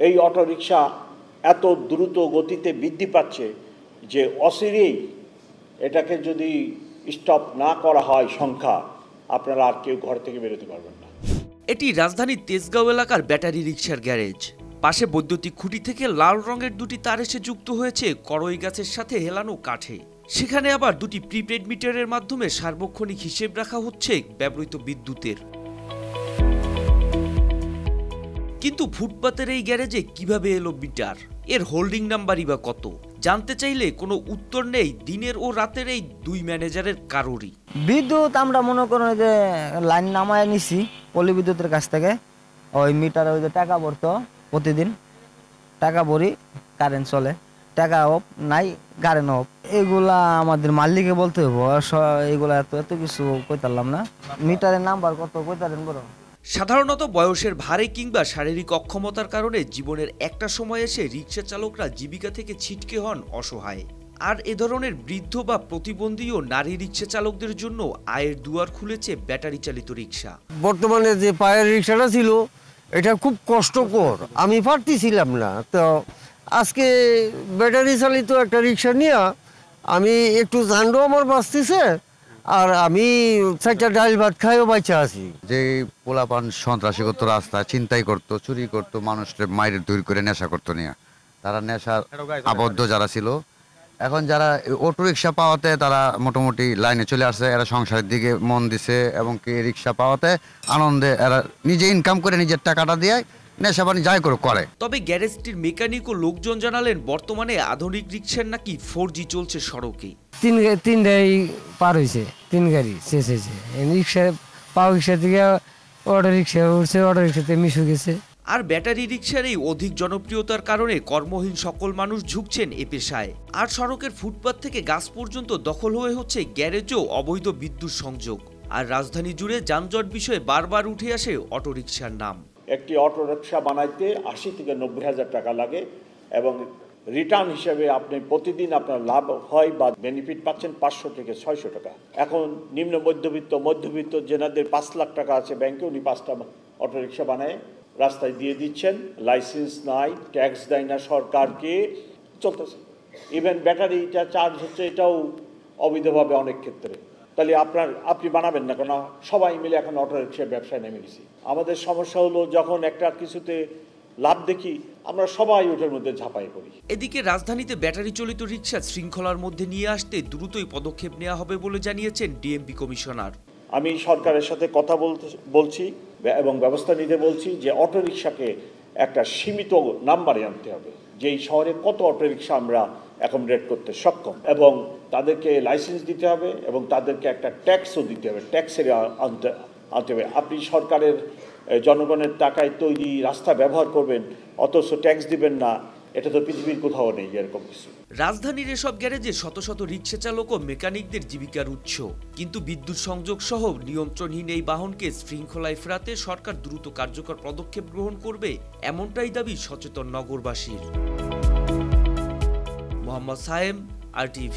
এই অটোরিকশা এত দ্রুত গতিতে বৃদ্ধি পাচ্ছে যে অচিরেই এটাকে যদি স্টপ না করা হয় সংখ্যা, আপনারা আর কেউ ঘর থেকে বেরোতে পারবেন না। এটি রাজধানীর তেজগাঁও এলাকার ব্যাটারি রিকশার গ্যারেজ। পাশে বৈদ্যুতিক খুঁটি থেকে লাল রঙের দুটি তার এসে যুক্ত হয়েছে করই গাছের সাথে হেলানো কাঠে। সেখানে আবার দুটি প্রিপেড মিটারের মাধ্যমে সার্বক্ষণিক হিসেব রাখা হচ্ছে ব্যবহৃত বিদ্যুতের। কিন্তু ফুটপাতের এই গ্যারেজে কিভাবে এলো মিটার? এর হোল্ডিং নাম্বারই বা কত? জানতে চাইলে কোনো উত্তর নেই দিনের ও রাতের এই দুই ম্যানেজারের কারোরই। বিদ্যুৎ আমরা মনে করি যে লাইন নামায় নিছি পল্লী বিদ্যুতের কাছ থেকে, ওই মিটারে ওই যে টাকা ভরতো, প্রতিদিন টাকা ভরি, কারেন্ট চলে, টাকা অফ নাই, কারেন্ট অফ। এগুলা আমাদের মালিককে বলতে হবো, এগুলা এত কিছু কইতারলাম না। মিটারের নাম্বার কত কইতারেন বড়? সাধারণত বয়সের ভারে কিংবা শারীরিক অক্ষমতার কারণে জীবনের একটা সময় এসে রিকশা চালকরা জীবিকা থেকে ছিটকে হন অসহায়। আর এ ধরনের বৃদ্ধ বা প্রতিবন্ধী ও নারী রিকশা চালকদের জন্য আয়ের দুয়ার খুলেছে ব্যাটারি চালিত রিকশা। বর্তমানে যে পায়ের রিকশাটা ছিল এটা খুব কষ্টকর, আমি পারতেছিলাম না। তো আজকে ব্যাটারি চালিত একটা রিকশা নিয়ে আমি একটু জানলেও আমার বাঁচতেছে, আর আমি চারটা ডাল ভাত খাইও বাঁচা আছি। যে পোলাপান সন্ত্রাসী করতো, রাস্তায় ছিনতাই করতো, চুরি করতো, মানুষকে মায়ের দূর করে নেশা করতো নিয়ে, তারা নেশার আবদ্ধ যারা ছিল, এখন যারা অটো রিক্সা পাওয়াতে তারা মোটামুটি লাইনে চলে আসছে, এরা সংসারের দিকে মন দিছে এবং কি রিক্সা পাওয়াতে আনন্দে এরা নিজে ইনকাম করে নিজের টাকাটা দিয়ে নেশা পানি যাই করে। তবে গ্যারেজটির মেকানিক ও লোকজন জানালেন বর্তমানে আধুনিক রিকশার নাকি 4G চলছে সড়কে। তিনটাই পার হয়েছে, 3 গাড়ি শেষ হয়েছে। রিক্সা পাওয়া রিক্সা থেকে অটো রিক্সা উঠছে, অটো রিক্সাতে মিশে গেছে। আর ব্যাটারি রিকশার এই অধিক জনপ্রিয়তার কারণে কর্মহীন সকল মানুষ ঝুঁকছেন এ পেশায়। আর সড়কের ফুটপাত থেকে গাছ পর্যন্ত দখল হয়ে হচ্ছে গ্যারেজ ও অবৈধ বিদ্যুৎ সংযোগ। আর রাজধানী জুড়ে যানজট বিষয়ে বারবার উঠে আসে অটোরিকশার নাম। একটি অটোরিকশা বানাইতে 80 থেকে 90 হাজার টাকা লাগে এবং রিটার্ন হিসেবে আপনি প্রতিদিন আপনার লাভ হয় বা বেনিফিট পাচ্ছেন 500 থেকে 600 টাকা। এখন নিম্ন মধ্যবিত্ত যেনাদের 5 লাখ টাকা আছে ব্যাংকে, উনি 5টা অটোরিকশা বানায় রাস্তায় দিয়ে দিচ্ছেন, লাইসেন্স নাই, ট্যাক্স দেয় না সরকারকে, চলতেছে। ইভেন ব্যাটারিটা চার্জ হচ্ছে, এটাও অবৈধভাবে অনেক ক্ষেত্রে। তাহলে আপনি বানাবেন না কেন? সবাই মিলে এখন অটোরিকশা ব্যবসায় নেমে গেছি। আমাদের সমস্যা হলো যখন একটা কিছুতে লাভ দেখি আমরা সবাই ওটার মধ্যে ঝাঁপাই পড়ি। এদিকে রাজধানীতে ব্যাটারি চালিত রিকশা শৃঙ্খলার মধ্যে নিয়ে আসতে দ্রুতই পদক্ষেপ নেওয়া হবে বলে জানিয়েছেন ডিএমপি কমিশনার। আমি সরকারের সাথে কথা বলছি এবং ব্যবস্থা নিতে বলছি যে অটোরিকশাকে একটা সীমিত নাম্বারে আনতে হবে, যে এই শহরে কত অটোরিকশা আমরা অ্যাকোমোডেট করতে সক্ষম, এবং তাদেরকে লাইসেন্স দিতে হবে এবং তাদেরকে একটা ট্যাক্সও দিতে হবে, ট্যাক্সের আনতে হবে। আপনি সরকারের জনগণের টাকায় তৈরি রাস্তা ব্যবহার করবেন অথচ ট্যাক্স দিবেন না, এটা তো পৃথিবীর কোথাও নেই এরকম কিছু। রাজধানীর এসব গ্যারেজে শত শত রিকশা চালক ও মেকানিকদের জীবিকার উৎস। কিন্তু বিদ্যুৎ সংযোগ সহ নিয়ন্ত্রণহীন এই বাহনকে শৃঙ্খলায় ফেরাতে সরকার দ্রুত কার্যকর পদক্ষেপ গ্রহণ করবে, এমনটাই দাবি সচেতন নগরবাসীর। মোহাম্মদ সায়েম, RTV।